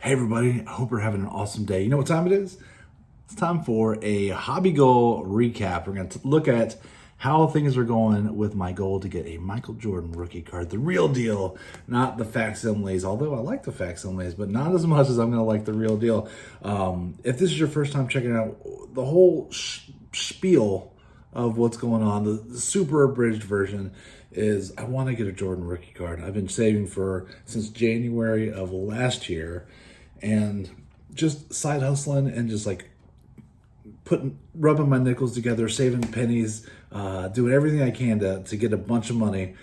Hey everybody, I hope you're having an awesome day. You know what time it is? It's time for a hobby goal recap. We're going to look at how things are going with my goal to get a Michael Jordan rookie card, the real deal, not the facsimiles, although I like the facsimiles, but not as much as I'm going to like the real deal. If this is your first time checking out the whole spiel of what's going on, the super abridged version is I want to get a Jordan rookie card. I've been saving since January of last year, and just side hustling and just like rubbing my nickels together, saving pennies, doing everything I can to get a bunch of money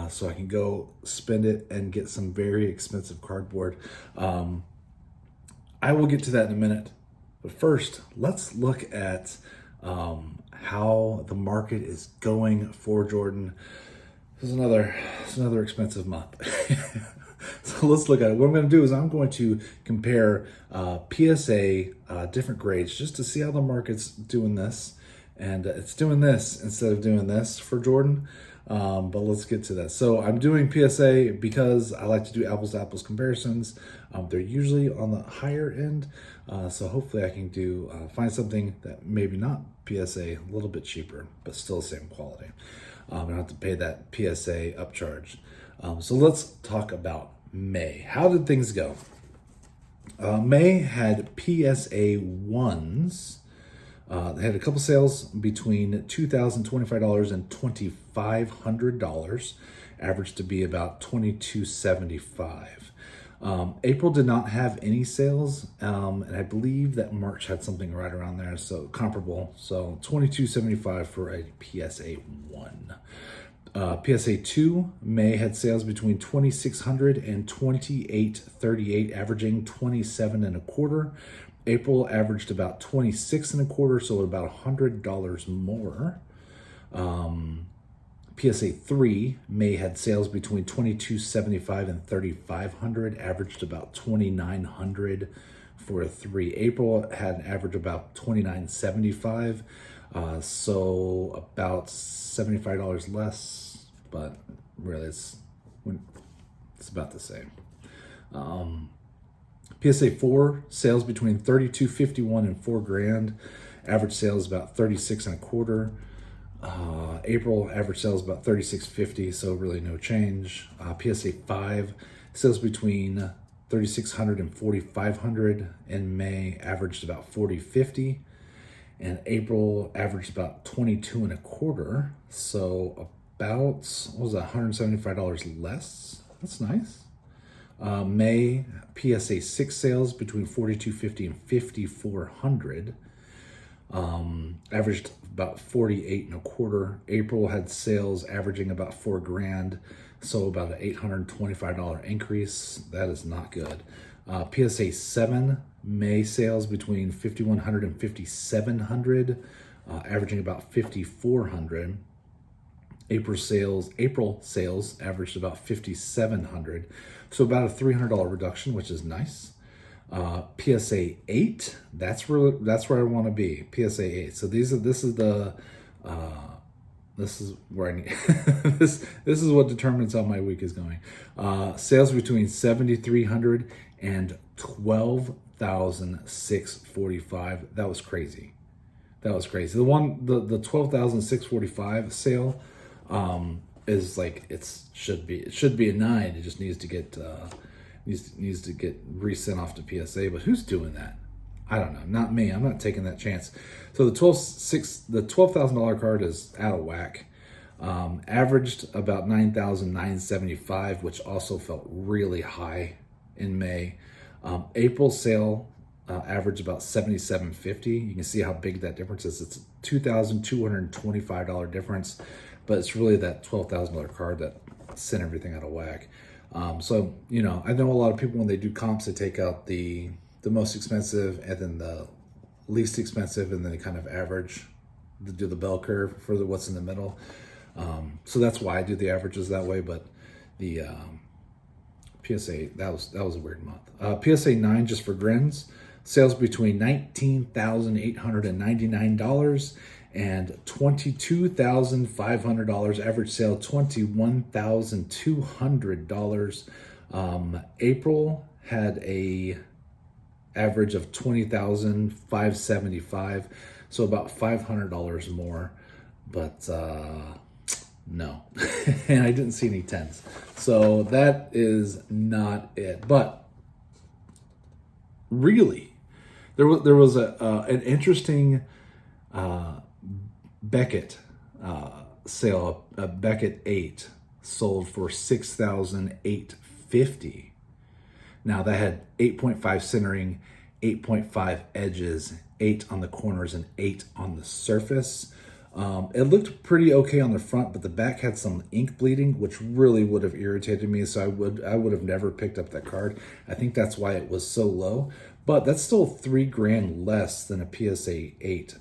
so I can go spend it and get some very expensive cardboard. I will get to that in a minute. But first, let's look at how the market is going for Jordan. This is another expensive month. So let's look at it. What I'm going to do is I'm going to compare PSA different grades just to see how the market's doing this. And it's doing this instead of doing this for Jordan. But let's get to that. So I'm doing PSA because I like to do apples to apples comparisons. They're usually on the higher end. So hopefully I can find something that maybe not PSA, a little bit cheaper, but still the same quality. I don't have to pay that PSA upcharge. So let's talk about May. How did things go? May had PSA 1s. They had a couple sales between $2,025 and $2,500, averaged to be about $2,275. April did not have any sales, and I believe that March had something right around there, so comparable. So $2,275 for a PSA 1. PSA 2, May had sales between $2,600 and $2,838, averaging $27.25. April averaged about $26.25, so about $100 more. PSA 3, May had sales between $2,275 and $3,500, averaged about $2,900 for a 3. April had an average about $2,975, so about $75 less, but really it's about the same. PSA 4, sales between $3,251 and $4,000. Average sales about $36.25. April average sales about $36.50, so really no change. PSA 5, sales between $3,600 and $4,500. In May, averaged about $40.50, and April averaged about $22.25. So about $175 less. That's nice. May PSA 6 sales between $4,250 and $5,400. Averaged about $48.25. April had sales averaging about $4,000, so about an $825 increase. That is not good. PSA 7, May sales between $5,100 and $5,700, averaging about $5,400. April sales averaged about $5,700, so about a $300 reduction, which is nice. PSA 8, that's where I want to be. PSA 8. So this is where I need this is what determines how my week is going. Sales between $7,300 and $12,645. That was crazy. The $12,645 sale is like it should be a 9. It just needs to get resent off to PSA. But who's doing that? I don't know. Not me. I'm not taking that chance. So the $12,000 card is out of whack. Averaged about $9,975, which also felt really high in May. April sale averaged about $77.50. You can see how big that difference is. It's a $2,225 difference, but it's really that $12,000 card that sent everything out of whack. So, I know a lot of people, when they do comps, they take out the most expensive and then the least expensive, and then they kind of average, do the bell curve for what's in the middle. So that's why I do the averages that way. But the PSA, that was a weird month. PSA 9, just for grins, sales between $19,899 and $22,500. Average sale $21,200. April had a average of 20,575, so about $500 more. But no, and I didn't see any 10s, so that is not it. But really, there was an interesting Beckett sale. A Beckett 8 sold for $6,850. Now that had 8.5 centering, 8.5 edges, 8 on the corners, and 8 on the surface. It looked pretty okay on the front, but the back had some ink bleeding, which really would have irritated me. So I would have never picked up that card. I think that's why it was so low. But that's still $3,000 less than a PSA 8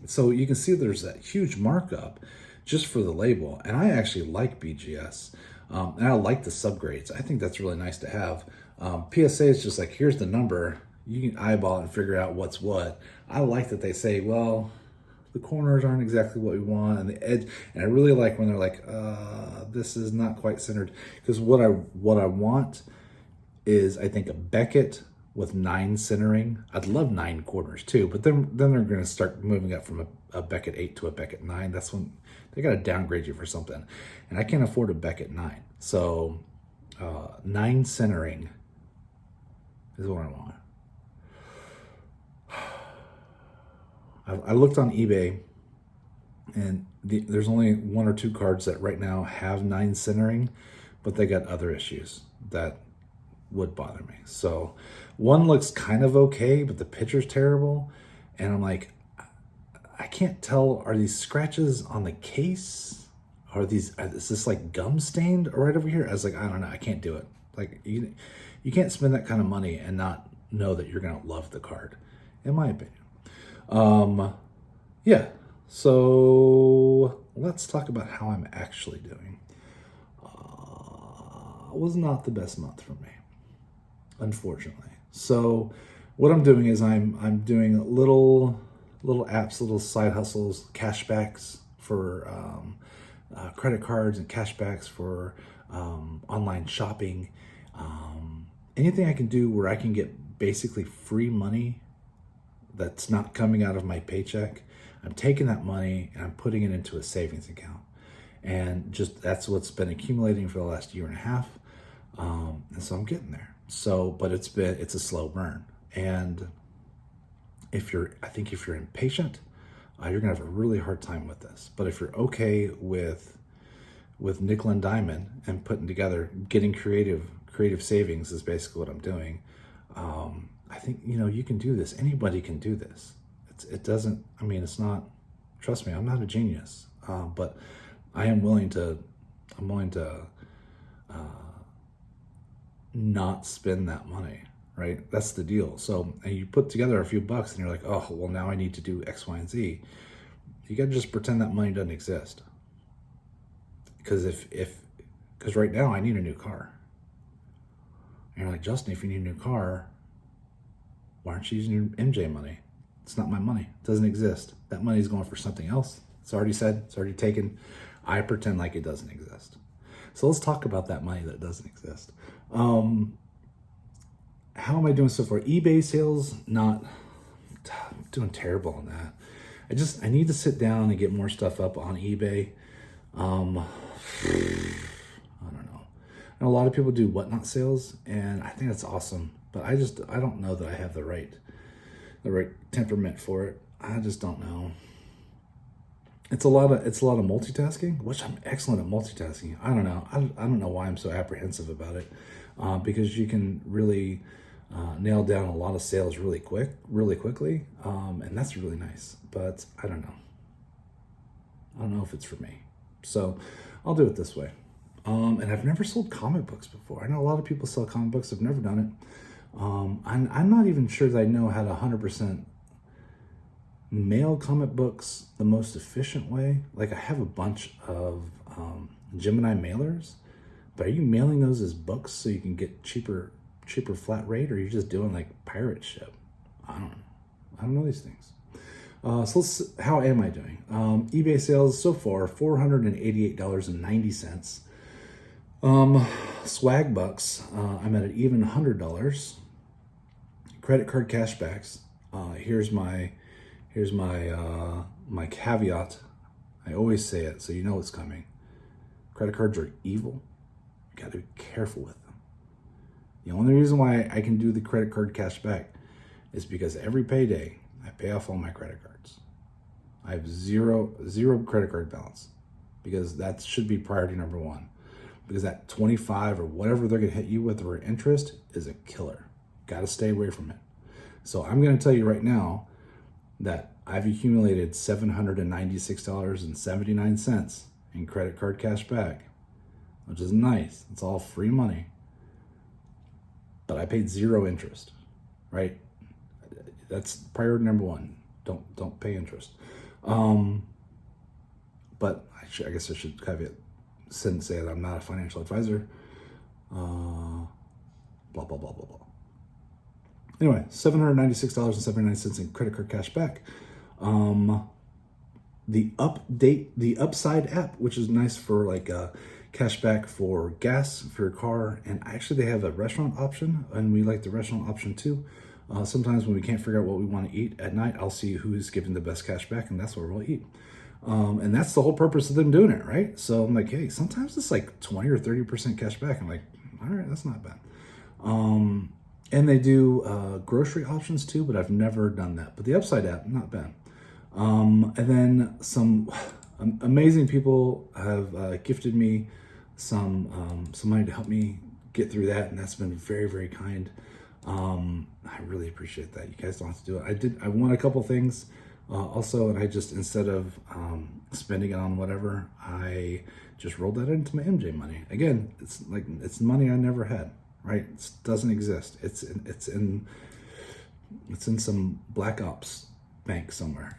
So you can see there's that huge markup just for the label. And I actually like BGS. And I like the subgrades. I think that's really nice to have. PSA is just like, here's the number. You can eyeball it and figure out what's what. I like that they say, well, the corners aren't exactly what we want, and the edge. And I really like when they're like, this is not quite centered. Because what I want is, I think, a Beckett with 9 centering. I'd love 9 corners too, but then they're going to start moving up from a Beckett 8 to a Beckett 9. That's when they got to downgrade you for something. And I can't afford a Beckett 9. So 9 centering is what I want. I looked on eBay, and there's only 1 or 2 cards that right now have 9 centering, but they got other issues that would bother me. So one looks kind of okay, but the picture's terrible. And I'm like, I can't tell, are these scratches on the case? Is this like gum stained right over here? I was like, I don't know, I can't do it. Like, you can't spend that kind of money and not know that you're gonna love the card, in my opinion. Yeah, so let's talk about how I'm actually doing. It was not the best month for me, unfortunately. So what I'm doing is I'm doing little apps, little side hustles, cashbacks for credit cards, and cashbacks for online shopping. Anything I can do where I can get basically free money that's not coming out of my paycheck. I'm taking that money and I'm putting it into a savings account. And just that's what's been accumulating for the last year and a half. And so I'm getting there. So, but it's a slow burn. And I think if you're impatient, you're gonna have a really hard time with this. But if you're okay with nickel and diamond and putting together, getting creative savings is basically what I'm doing. I think, you can do this. Anybody can do this. It's not, trust me, I'm not a genius, but I'm willing to not spend that money, right? That's the deal. So, and you put together a few bucks and you're like, oh, well, now I need to do X, Y, and Z. You got to just pretend that money doesn't exist. Because because right now I need a new car. And you're like, Justin, if you need a new car, why aren't you using your MJ money? It's not my money. It doesn't exist. That money's going for something else. It's already said. It's already taken. I pretend like it doesn't exist. So let's talk about that money that doesn't exist. How am I doing so far? eBay sales, I'm doing terrible on that. I need to sit down and get more stuff up on eBay. I don't know. I know a lot of people do whatnot sales, and I think that's awesome. But I don't know that I have the right temperament for it. I just don't know. It's a lot of multitasking, which I'm excellent at multitasking. I don't know. I don't know why I'm so apprehensive about it, because you can really nail down a lot of sales really quickly, and that's really nice. But I don't know. I don't know if it's for me. So I'll do it this way. And I've never sold comic books before. I know a lot of people sell comic books. I've never done it. I'm not even sure that I know how to 100% mail comic books the most efficient way. Like, I have a bunch of Gemini mailers, but are you mailing those as books so you can get cheaper flat rate, or are you just doing like pirate ship? I don't know these things. So how am I doing? eBay sales so far, $488.90. Swag bucks, I'm at an even $100. credit card cashbacks. Here's my my caveat. I always say it, so you know it's coming. Credit cards are evil. You got to be careful with them. The only reason why I can do the credit card cashback is because every payday I pay off all my credit cards. I have zero credit card balance because that should be priority number one. Because that 25 or whatever they're going to hit you with for interest is a killer. Got to stay away from it. So I'm going to tell you right now that I've accumulated $796.79 in credit card cash back, which is nice. It's all free money. But I paid zero interest, right? That's priority number one. Don't pay interest. But I guess I should caveat and say that I'm not a financial advisor. Blah, blah, blah, blah, blah. Anyway, $796.79 in credit card cash back. The Upside app, which is nice for like cash back for gas for your car. And actually they have a restaurant option, and we like the restaurant option too. Sometimes when we can't figure out what we want to eat at night, I'll see who is giving the best cash back, and that's what we'll eat. And that's the whole purpose of them doing it, right? So I'm like, hey, sometimes it's like 20 or 30% cash back. I'm like, all right, that's not bad. And they do grocery options too, but I've never done that. But the Upside app, not bad. And then some amazing people have gifted me some money to help me get through that, and that's been very, very kind. I really appreciate that. You guys don't have to do it. I won a couple things also, and I just, instead of spending it on whatever, I just rolled that into my MJ money. Again, it's money I never had, right? It doesn't exist. It's in some black ops bank somewhere.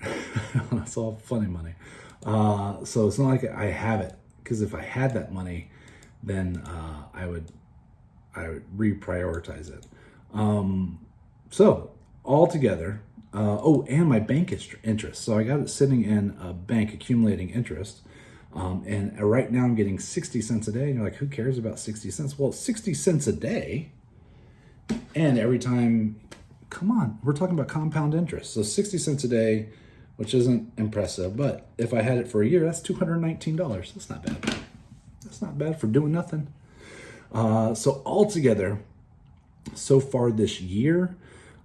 It's all funny money. So it's not like I have it, because if I had that money, then I would reprioritize it. So all together, and my bank interest. So I got it sitting in a bank accumulating interest. And right now I'm getting 60 cents a day. And you're like, who cares about 60 cents? Well, 60 cents a day. And every time, come on, we're talking about compound interest. So 60 cents a day, which isn't impressive, but if I had it for a year, that's $219. That's not bad. That's not bad for doing nothing. So altogether, so far this year,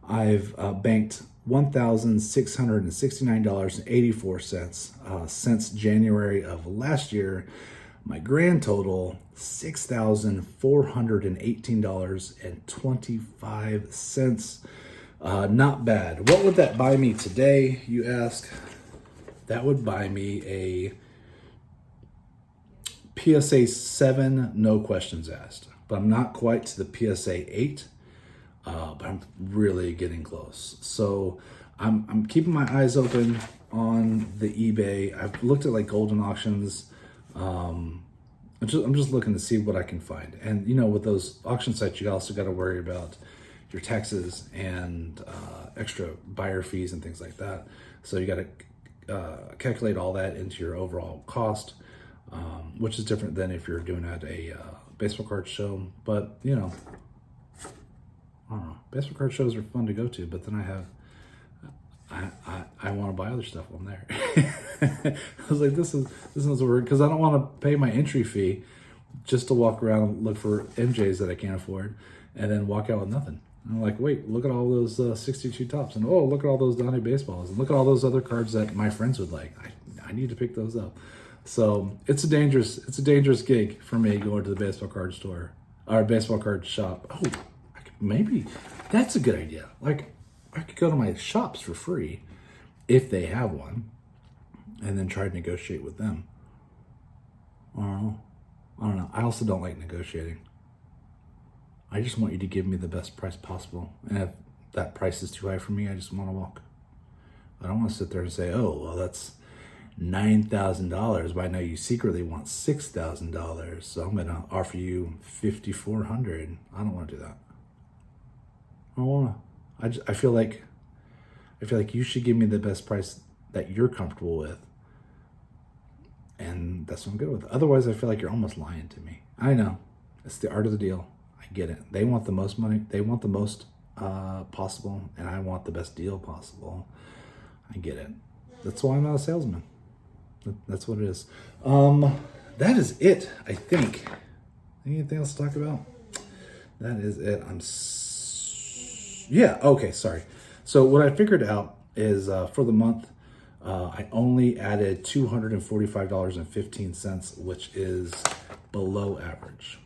I've banked $1,669.84 since January of last year. My grand total, $6,418.25. Not bad. What would that buy me today, you ask? That would buy me a PSA 7, no questions asked. But I'm not quite to the PSA 8. But I'm really getting close. So I'm keeping my eyes open on the eBay. I've looked at like golden auctions. I'm just looking to see what I can find. And you know, with those auction sites, you also got to worry about your taxes and extra buyer fees and things like that. So you got to calculate all that into your overall cost, which is different than if you're doing at a baseball card show. But you know, I don't know. Baseball card shows are fun to go to, but then I want to buy other stuff when I'm there. I was like, this is weird, because I don't want to pay my entry fee just to walk around and look for MJs that I can't afford, and then walk out with nothing. And I'm like, wait, look at all those 62 tops, and oh, look at all those Donnie baseballs, and look at all those other cards that my friends would like. I need to pick those up. So it's a dangerous gig for me going to the baseball card store or baseball card shop. Oh. Maybe that's a good idea. Like, I could go to my shops for free if they have one, and then try to negotiate with them. I don't know. I also don't like negotiating. I just want you to give me the best price possible. And if that price is too high for me, I just want to walk. I don't want to sit there and say, oh, well, that's $9,000, but I know you secretly want $6,000, so I'm going to offer you $5,400. I don't want to do that. I don't want to. I feel like you should give me the best price that you're comfortable with, and that's what I'm good with. Otherwise, I feel like you're almost lying to me. I know. It's the art of the deal. I get it. They want the most money. They want the most possible, and I want the best deal possible. I get it. That's why I'm not a salesman. That's what it is. That is it, I think. Anything else to talk about? That is it. Yeah, okay, sorry. So what I figured out is for the month, I only added $245.15, which is below average.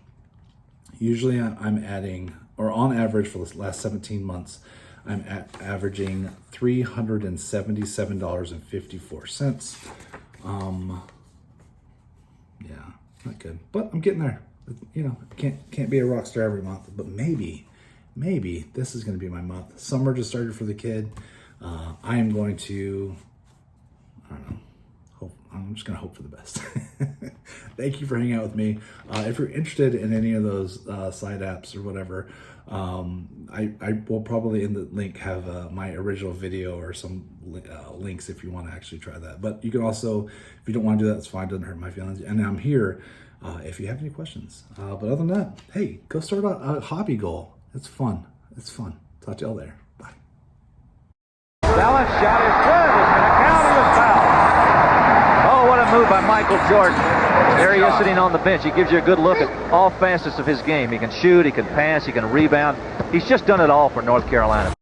Usually I'm adding, or on average for the last 17 months, I'm averaging $377.54. Yeah, not good, but I'm getting there. You know, can't be a rock star every month, but maybe this is going to be my month. Summer just started for the kid. I am going to, I don't know, I'm just going to hope for the best. Thank you for hanging out with me. If you're interested in any of those side apps or whatever, I will probably in the link have my original video or some links if you want to actually try that. But you can also, if you don't want to do that, it's fine. Doesn't hurt my feelings. And I'm here if you have any questions. But other than that, hey, go start a hobby goal. It's fun. It's fun. Talk to y'all there. Bye. Dallas shot is good. It's going to count. He was fouled. Oh, what a move by Michael Jordan. There he is sitting on the bench. He gives you a good look at all facets of his game. He can shoot, he can pass, he can rebound. He's just done it all for North Carolina.